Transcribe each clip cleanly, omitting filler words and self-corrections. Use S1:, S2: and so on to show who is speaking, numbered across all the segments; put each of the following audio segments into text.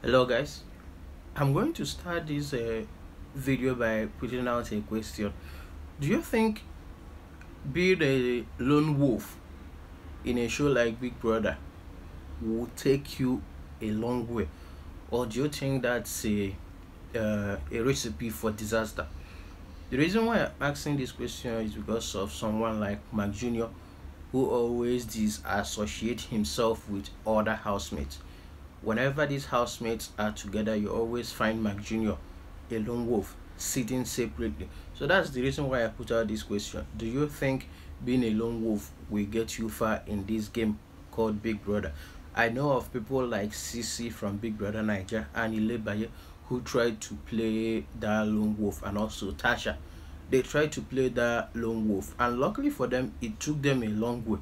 S1: Hello guys, I'm going to start this video by putting out a question. Do you think being a lone wolf in a show like Big Brother will take you a long way, or do you think that's a recipe for disaster? The reason why I'm asking this question is because of someone like McJunior, who always disassociate himself with other housemates. Whenever these housemates are together, you always find McJunior, a lone wolf, sitting separately. So that's the reason why I put out this question. Do you think being a lone wolf will get you far in this game called Big Brother? I know of people like CC from Big Brother Niger and Ilebaye who tried to play that lone wolf, and also Tasha. They tried to play that lone wolf, and luckily for them, it took them a long way,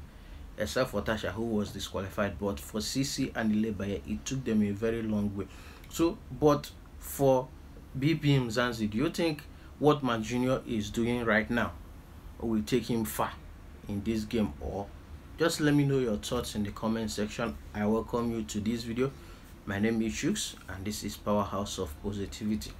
S1: except for Tasha, who was disqualified. But for CC and Ilebaye, it took them a very long way. So, but for Bbmzansi, do you think what McJunior is doing right now will take him far in this game? Or just let me know your thoughts in the comment section. I welcome you to this video. My name is H.O.H, and this is Powerhouse of Positivity.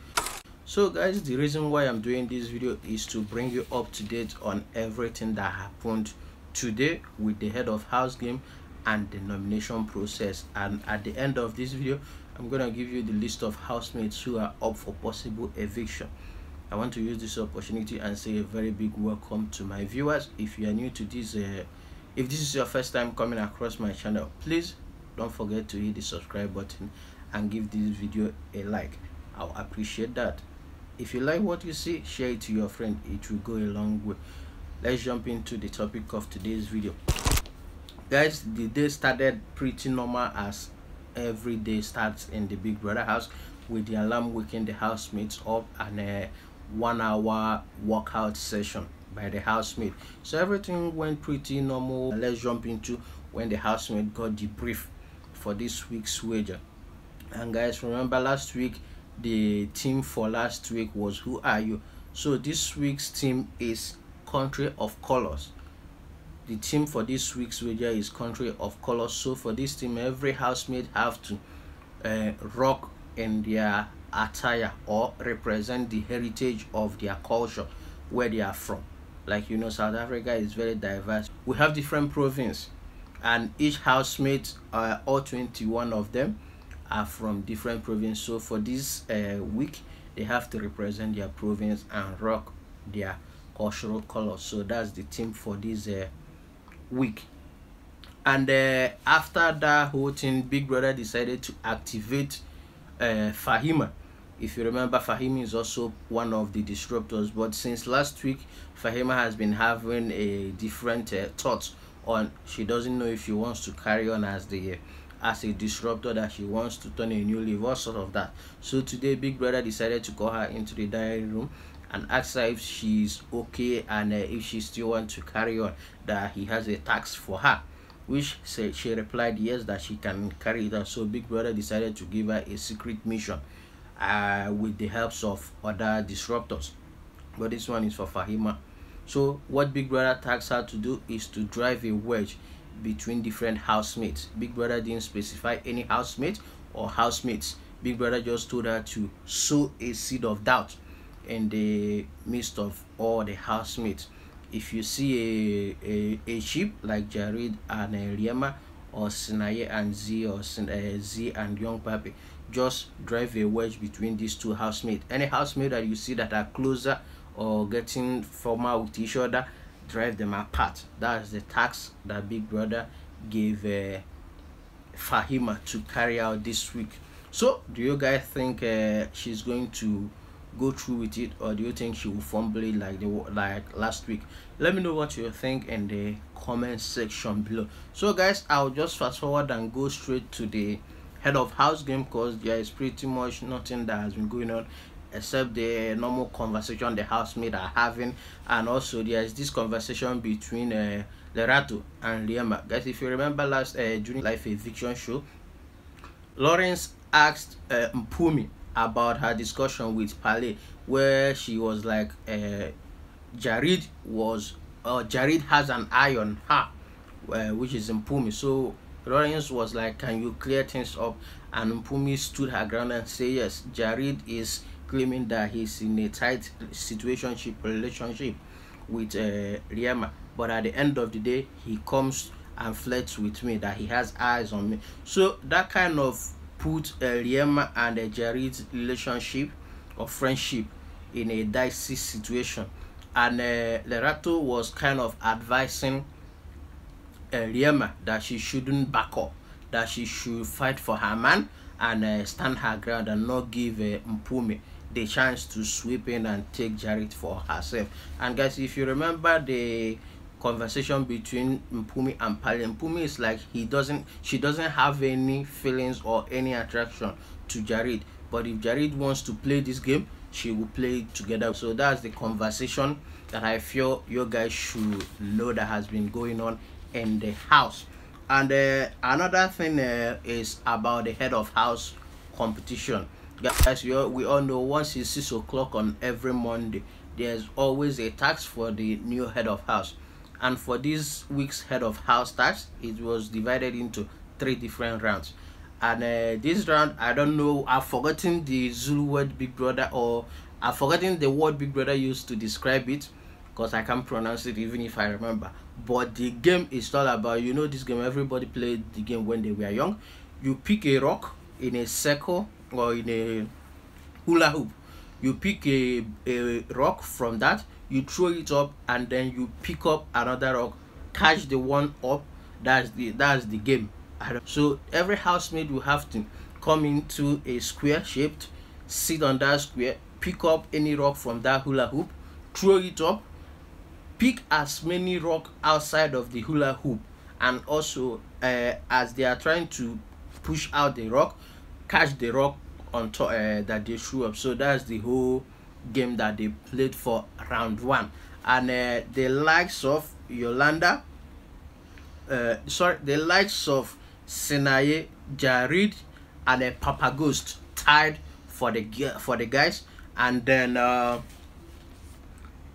S1: So guys, the reason why I'm doing this video is to bring you up to date on everything that happened today with the head of house game and the nomination process. And at the end of this video, I'm gonna give you the list of housemates who are up for possible eviction. I want to use this opportunity and say a very big welcome to my viewers. If you are new to this, if this is your first time coming across my channel, please don't forget to hit the subscribe button and give this video a like. I'll appreciate that. If you like what you see, share it to your friend. It will go a long way. Let's jump into the topic of today's video. Guys, the day started pretty normal, as every day starts in the Big Brother house, with the alarm waking the housemates up and a 1 hour workout session by the housemate. So everything went pretty normal. Let's jump into when the housemate got the brief for this week's wager. And guys, remember last week the theme for last week was Who Are You? So this week's theme is Country of Colors. The theme for this week's wager is Country of Colors. So for this theme, every housemate have to rock in their attire or represent the heritage of their culture, where they are from. Like, you know, South Africa is very diverse. We have different provinces, and each housemate, all 21 of them, are from different provinces. So for this week, they have to represent their province and rock their cultural colors. So that's the theme for this week. And after that whole thing, Big Brother decided to activate Fahima. If you remember, Fahima is also one of the disruptors, but since last week, Fahima has been having a different thoughts on. She doesn't know if she wants to carry on as a disruptor, that she wants to turn a new leaf, all sort of that. So today, Big Brother decided to call her into the dining room and ask her if she's okay, and if she still wants to carry on, that he has a task for her, which she replied yes, that she can carry it out. So Big Brother decided to give her a secret mission with the helps of other disruptors, but this one is for Fahima. So what Big Brother tasked her to do is to drive a wedge between different housemates. Big Brother didn't specify any housemate or housemates. Big Brother just told her to sow a seed of doubt in the midst of all the housemates. If you see a sheep like Jared and Riema, or Sinaye and ZEE, or ZEE and Young Papi, just drive a wedge between these two housemates. Any housemate that you see that are closer or getting formal with each other, drive them apart. That's the task that Big Brother gave Fahima to carry out this week. So do you guys think she's going to go through with it, or do you think she will fumble it like last week? Let me know what you think in the comment section below. So guys, I'll just fast forward and go straight to the head of house game, because there is pretty much nothing that has been going on except the normal conversation the housemates are having. And also there is this conversation between Lerato and Riema. Guys, if you remember last during live eviction show, Lawrence asked Mpumi about her discussion with Pale, where she was like, Jared has an eye on her, which is Mpumi. So Lawrence was like, can you clear things up? And Mpumi stood her ground and said, yes, Jared is claiming that he's in a tight relationship with Riema, but at the end of the day, he comes and flirts with me, that he has eyes on me. So that kind of put Riema and Jared's relationship or friendship in a dicey situation. And Lerato was kind of advising Riema that she shouldn't back up, that she should fight for her man and stand her ground and not give Mpumi the chance to sweep in and take Jared for herself. And guys, if you remember the conversation between Mpumi and Pali, Mpumi is like, she doesn't have any feelings or any attraction to Jared, but if Jared wants to play this game, she will play it together. So that's the conversation that I feel you guys should know that has been going on in the house. And another thing is about the head of house competition. Guys, we all know once it's 6 o'clock on every Monday, there's always a task for the new head of house. And for this week's head of house task, it was divided into 3 different rounds. And this round, I don't know, I've forgotten the Zulu word Big Brother, or I've forgotten the word Big Brother used to describe it, because I can't pronounce it even if I remember. But the game is all about, you know, this game, everybody played the game when they were young. You pick a rock in a circle or in a hula hoop. You pick a rock, from that you throw it up, and then you pick up another rock, catch the one up. That's the game. So every housemate will have to come into a square shaped, sit on that square, pick up any rock from that hula hoop, throw it up, pick as many rock outside of the hula hoop, and also as they are trying to push out the rock, catch the rock on top that they threw up. So that's the whole game that they played for round 1. And the likes of Yolanda, the likes of Senaye, Jared, and PapaGhost tied for the guys, and then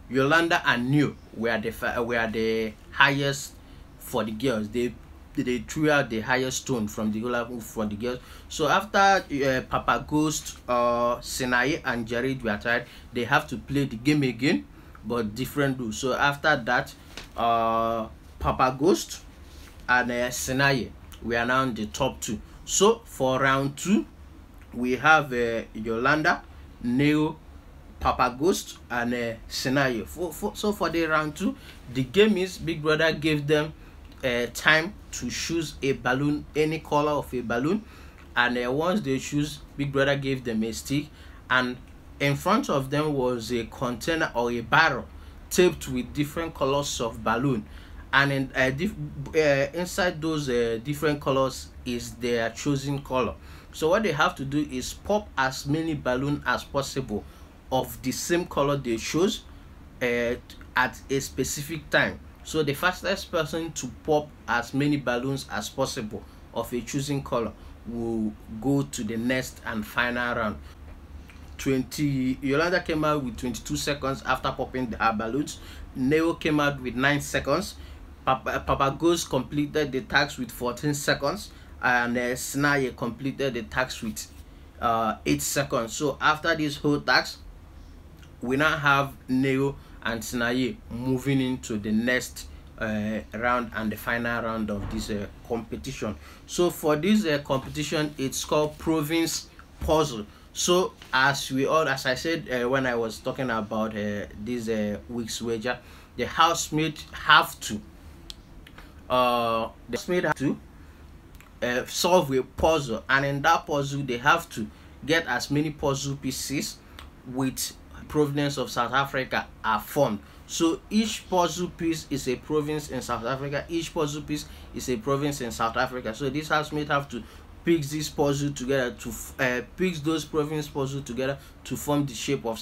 S1: Yolanda and New were the highest for the girls. They threw out the highest stone from the hula hoop for the girls. So after PapaGhost, Senaye and Jared were tied, they have to play the game again, but different rules. So after that, PapaGhost and Senaye were now the top 2. So for round 2, we have Yolanda, Neo, PapaGhost, and Senaye. So for the round 2, the game is Big Brother gave them time to choose a balloon, any color of a balloon, and once they choose, Big Brother gave them a stick, and in front of them was a container or a barrel taped with different colors of balloon, and inside those different colors is their chosen color. So what they have to do is pop as many balloons as possible of the same color they chose at a specific time. So the fastest person to pop as many balloons as possible of a choosing color will go to the next and final round. Yolanda came out with 22 seconds after popping her balloons. Neo came out with 9 seconds. PapaGhost completed the task with 14 seconds, and Senaye completed the task with 8 seconds. So after this whole task, we now have Neo and Senaye moving into the next round and the final round of this competition. So for this competition, it's called Province Puzzle. So as I said when I was talking about this week's wager, the housemates have to solve a puzzle, and in that puzzle they have to get as many puzzle pieces with province of South Africa are formed. So each puzzle piece is a province in South Africa. Each puzzle piece is a province in South Africa. So this housemate have to pick this puzzle together to pick those province puzzle together to form the shape of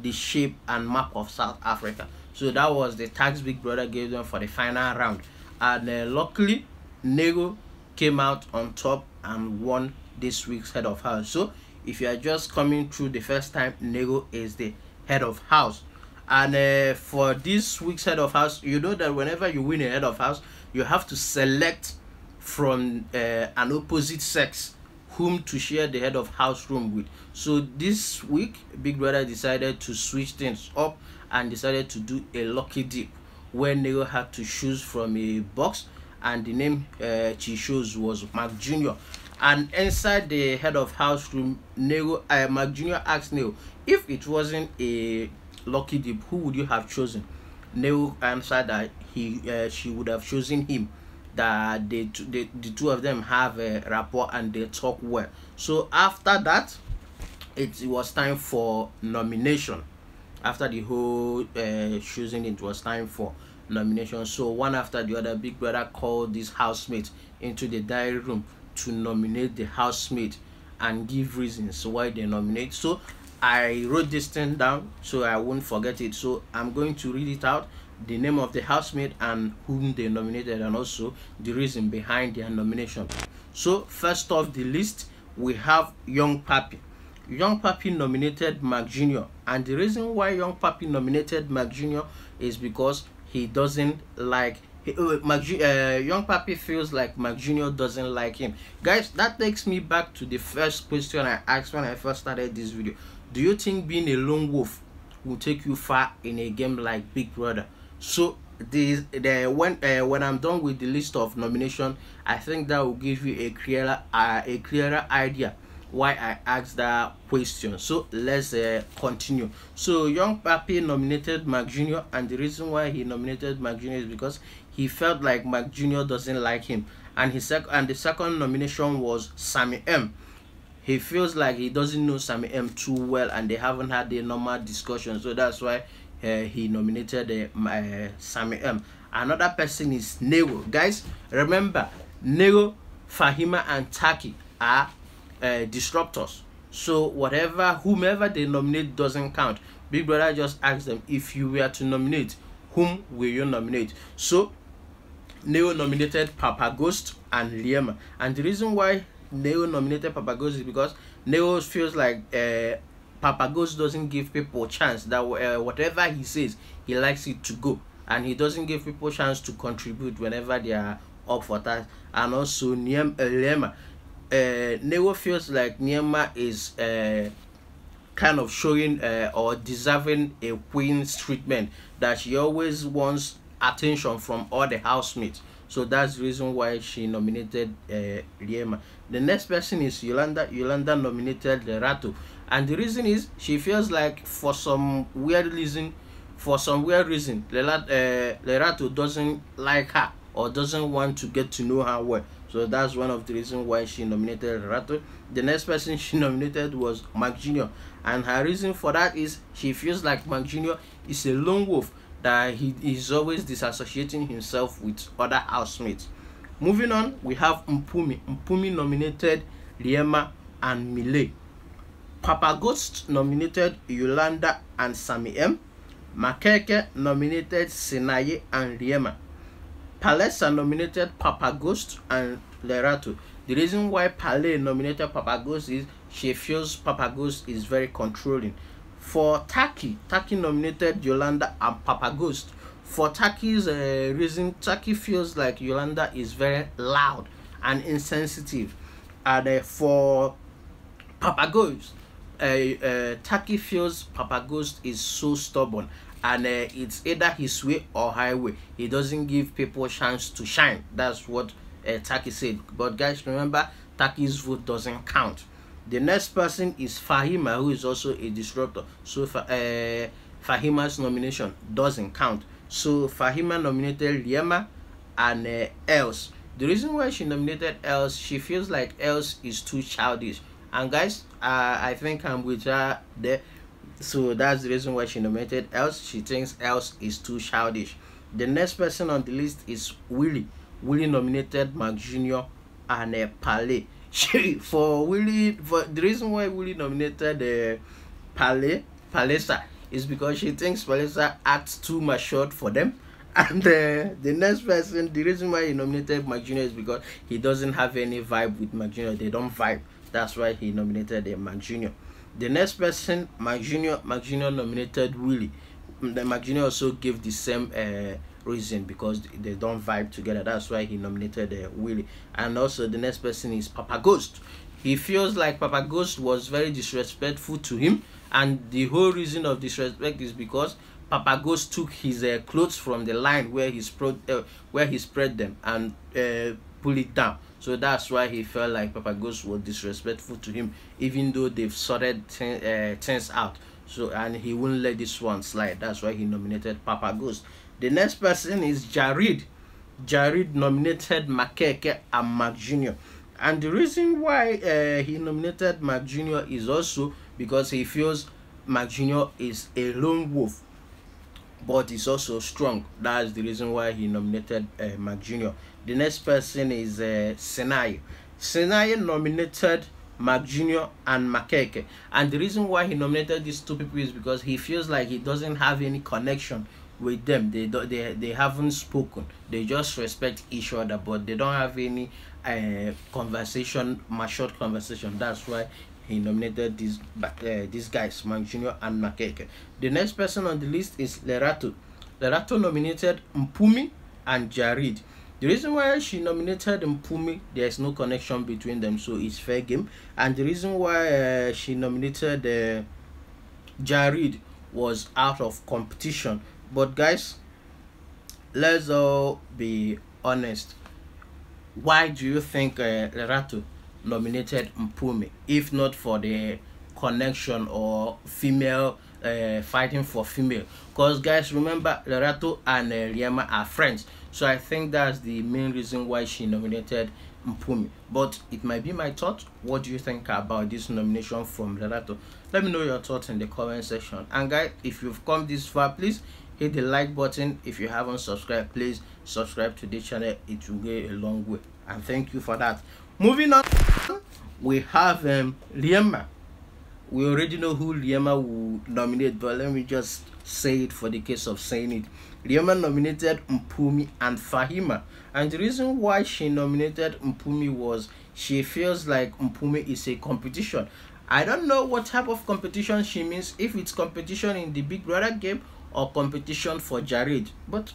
S1: the shape and map of South Africa. So that was the task Big Brother gave them for the final round, and luckily Nego came out on top and won this week's head of house. So if you are just coming through the first time, Nego is the head of house. And for this week's head of house, you know that whenever you win a head of house, you have to select from an opposite sex whom to share the head of house room with. So this week, Big Brother decided to switch things up and decided to do a lucky dip where Nero had to choose from a box, and the name she chose was McJunior. And inside the head of house room, McJunior asked Nero, if it wasn't a lucky dip, who would you have chosen? Nero answered that she would have chosen him, that the two of them have a rapport and they talk well. So after that, it was time for nomination. After the whole choosing, it was time for nomination. So one after the other, Big Brother called these housemates into the diary room to nominate the housemate and give reasons why they nominate. So I wrote this thing down so I won't forget it. So I'm going to read it out, the name of the housemate and whom they nominated, and also the reason behind their nomination. So first off the list, we have Young Papi. Young Papi nominated McJunior, and the reason why Young Papi nominated McJunior is because he doesn't like Young Papi feels like McJunior doesn't like him. Guys, that takes me back to the first question I asked when I first started this video. Do you think being a lone wolf will take you far in a game like Big Brother? So when I'm done with the list of nomination, I think that will give you a clearer idea why I asked that question. So let's continue. So Young Papi nominated McJunior, and the reason why he nominated McJunior is because he felt like McJunior doesn't like him. And the second nomination was Sammy M. He feels like he doesn't know Sammy M too well, and they haven't had a normal discussion, so that's why he nominated Sammy M. Another person is Nero. Guys, remember, Nero, Fahima, and Taki are disruptors. So whomever they nominate doesn't count. Big Brother just asked them, if you were to nominate, whom will you nominate? So Nero nominated PapaGhost and Liema, and the reason why Nero nominated PapaGhost is because Nero feels like PapaGhost doesn't give people a chance, that whatever he says, he likes it to go, and he doesn't give people a chance to contribute whenever they are up for that. And also Liema, Nero feels like Liema is kind of showing or deserving a queen's treatment, that she always wants attention from all the housemates. So that's the reason why she nominated Liema. The next person is Yolanda. Yolanda nominated Lerato, and the reason is she feels like for some weird reason, Lerato doesn't like her or doesn't want to get to know her well. So that's one of the reasons why she nominated Lerato. The next person she nominated was McJunior, and her reason for that is she feels like McJunior is a lone wolf, that he is always disassociating himself with other housemates. Moving on, we have Mpumi. Mpumi nominated Liema and Mile. PapaGhost nominated Yolanda and Sammy M. Makeke nominated Senaye and Liema. Palesa nominated PapaGhost and Lerato. The reason why Pale nominated PapaGhost is she feels PapaGhost is very controlling. For Taki nominated Yolanda and PapaGhost. For Taki's reason, Taki feels like Yolanda is very loud and insensitive. And for PapaGhost, Taki feels PapaGhost is so stubborn, and it's either his way or highway. He doesn't give people a chance to shine. That's what Taki said. But guys, remember, Taki's vote doesn't count. The next person is Fahima, who is also a disruptor. So Fahima's nomination doesn't count. So Fahima nominated Liema and Els. The reason why she nominated Els, she feels like Els is too childish. And guys, I think I'm with her there. So that's the reason why she nominated Els. She thinks Els is too childish. The next person on the list is Willie. Willie nominated McJunior and Pale. For the reason why Willie nominated Palesa is because she thinks Palesa acts too matured for them. And the next person, the reason why he nominated McJunior is because he doesn't have any vibe with McJunior. They don't vibe. That's why he nominated McJunior. The next person, McJunior nominated Willie. The McJunior also gave the same reason, because they don't vibe together. That's why he nominated Willie. And also the next person is PapaGhost. He feels like PapaGhost was very disrespectful to him, and the whole reason of disrespect is because PapaGhost took his clothes from the line where he spread them and pull it down. So that's why he felt like PapaGhost was disrespectful to him, even though they've sorted things out. So, and he wouldn't let this one slide. That's why he nominated PapaGhost. The next person is Jared. Jared nominated Makeke and McJunior. And the reason why he nominated McJunior is also because he feels McJunior is a lone wolf, but he's also strong. That's the reason why he nominated McJunior. The next person is Senai. Senai nominated McJunior and Makeke, and the reason why he nominated these two people is because he feels like he doesn't have any connection with them. They haven't spoken. They just respect each other, but they don't have any conversation, matured conversation. That's why he nominated these guys, McJunior and Makeke. The next person on the list is Lerato. Lerato nominated Mpumi and Jared. The reason why she nominated Mpumi, there's no connection between them, so it's fair game. And the reason why she nominated Jared was out of competition. But guys, let's all be honest. Why do you think Lerato nominated Mpumi, if not for the connection or female fighting for female? Because guys, remember, Lerato and Liema are friends, so I think that's the main reason why she nominated Mpumi. But it might be my thought. What do you think about this nomination from Lerato? Let me know your thoughts in the comment section. And guys, if you've come this far, please hit the like button. If you haven't subscribed, please subscribe to the channel. It will go a long way, and thank you for that. Moving on, we have Liema. We already know who Liema will nominate, but let me just say it for the case of saying it. Liema nominated Mpumi and Fahima, and the reason why she nominated Mpumi was she feels like Mpumi is a competition. I don't know what type of competition she means, if it's competition in the Big Brother game or competition for Jared, but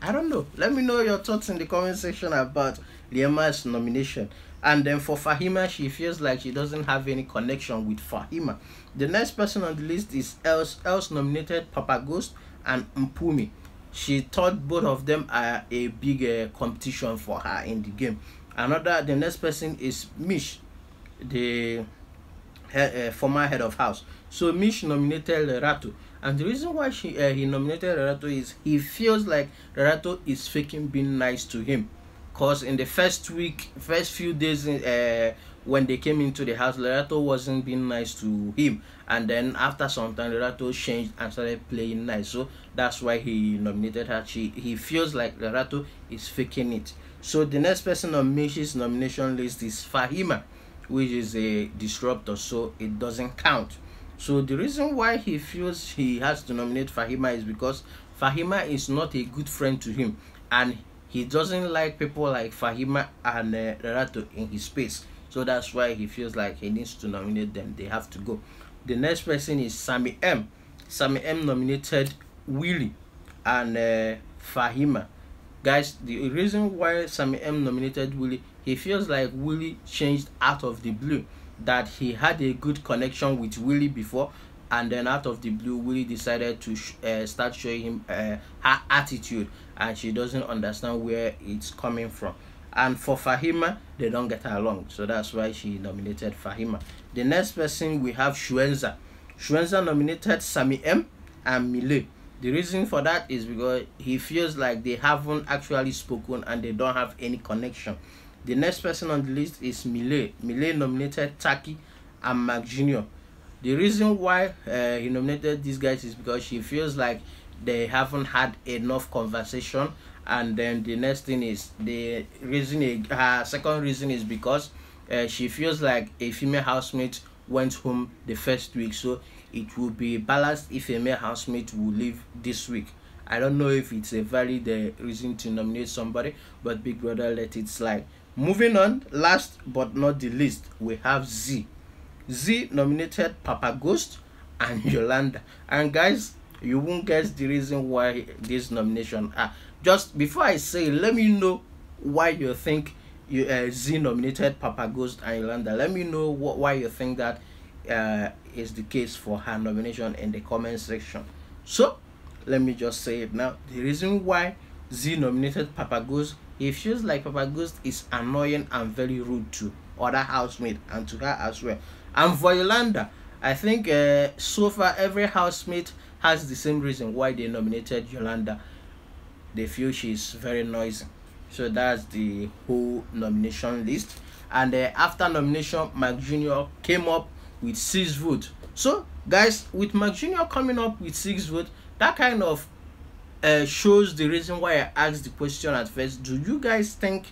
S1: I don't know. Let me know your thoughts in the comment section about Liema's nomination. And then for Fahima, she feels like she doesn't have any connection with Fahima. The next person on the list is Els. Els nominated PapaGhost and Mpumi. She thought both of them are a big competition for her in the game. The next person is Mish, the former head of house. So Mish nominated Lerato, and the reason why he nominated Lerato is he feels like Lerato is faking being nice to him. Because in the first few days when they came into the house, Lerato wasn't being nice to him, and then after some time Lerato changed and started playing nice. So that's why he nominated her. He feels like Lerato is faking it. So the next person on Mish's nomination list is Fahima, which is a disruptor, so it doesn't count. So the reason why he feels he has to nominate Fahima is because Fahima is not a good friend to him, and he doesn't like people like Fahima and Lerato in his space. So that's why he feels like he needs to nominate them. They have to go. The next person is Sammy M. Sammy M nominated Willie and Fahima. Guys, the reason why Sammy M nominated Willie, he feels like Willie changed out of the blue. That he had a good connection with Willie before, and then out of the blue Willie decided to start showing him her attitude, and she doesn't understand where it's coming from. And for Fahima, they don't get along, so that's why she nominated Fahima. The next person we have Shuenza. Shuenza nominated Sammy M and Mile. The reason for that is because he feels like they haven't actually spoken and they don't have any connection. The next person on the list is Mile. Mile nominated Taki and McJunior. The reason why he nominated these guys is because she feels like they haven't had enough conversation. And then the next thing is her second reason is because she feels like a female housemate went home the first week, so it will be balanced if a male housemate will leave this week. I don't know if it's a valid reason to nominate somebody, but Big Brother let it slide. Moving on, last but not the least, we have ZEE. ZEE nominated PapaGhost and Yolanda. And guys, you won't guess the reason why this nomination Just before I say, let me know why you think ZEE nominated PapaGhost and Yolanda. Let me know why you think that is the case for her nomination in the comment section. So let me just say it now. The reason why ZEE nominated PapaGhost, he feels like PapaGhost is annoying and very rude to other housemates and to her as well. And for Yolanda, I think so far every housemate has the same reason why they nominated Yolanda. They feel she's very noisy. So that's the whole nomination list. And after nomination, McJunior came up with 6 votes. So guys, with McJunior coming up with 6 votes, that kind of shows the reason why I asked the question at first. Do you guys think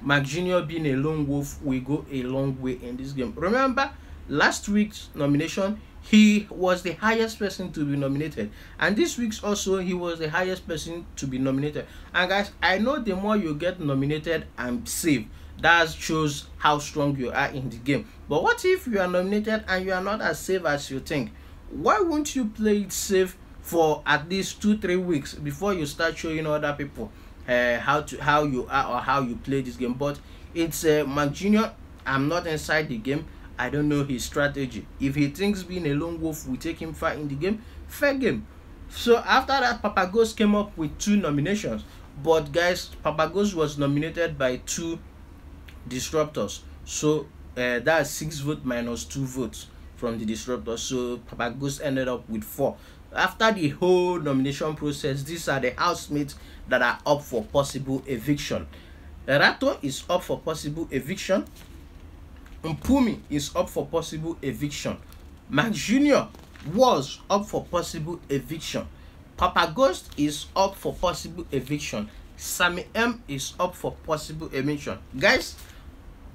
S1: McJunior being a lone wolf will go a long way in this game? Remember last week's nomination, he was the highest person to be nominated, and this week's also he was the highest person to be nominated. And guys, I know the more you get nominated and safe, that shows how strong you are in the game. But what if you are nominated and you are not as safe as you think? Why won't you play it safe for at least 2-3 weeks before you start showing other people how you are or how you play this game? But it's McJunior. I'm not inside the game. I don't know his strategy. If he thinks being a lone wolf will take him far in the game, fair game. So after that, PapaGhost came up with 2 nominations. But guys, PapaGhost was nominated by 2 disruptors. So that's 6 votes minus 2 votes from the disruptors. So PapaGhost ended up with 4. After the whole nomination process, these are the housemates that are up for possible eviction. Lerato is up for possible eviction. Mpumi is up for possible eviction. McJunior was up for possible eviction. PapaGhost is up for possible eviction. Sammy M is up for possible eviction. Guys,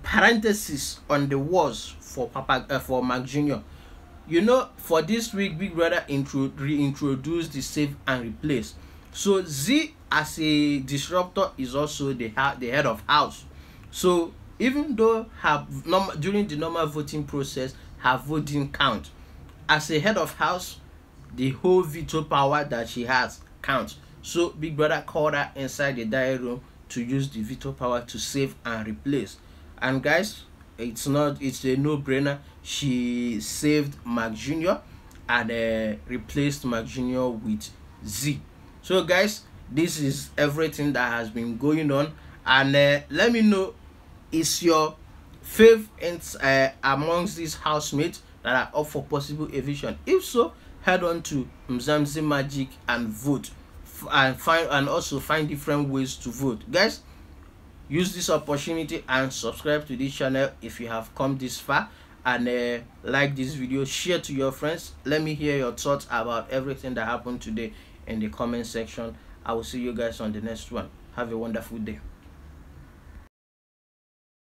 S1: parenthesis on the was for McJunior. You know, for this week, Big Brother reintroduced the save and replace. So ZEE as a disruptor is also the head of house. So even though during the normal voting process, her vote didn't count, as a head of house, the whole veto power that she has counts. So Big Brother called her inside the diary room to use the veto power to save and replace. And guys, it's a no-brainer. She saved McJunior and replaced McJunior with ZEE. So guys, this is everything that has been going on. And let me know, is your favorite amongst these housemates that are up for possible eviction? If so, head on to Mzansi Magic and vote, and also find different ways to vote. Guys, use this opportunity and subscribe to this channel if you have come this far, and like this video, share to your friends. Let me hear your thoughts about everything that happened today in the comment section. I will see you guys on the next one. Have a wonderful day.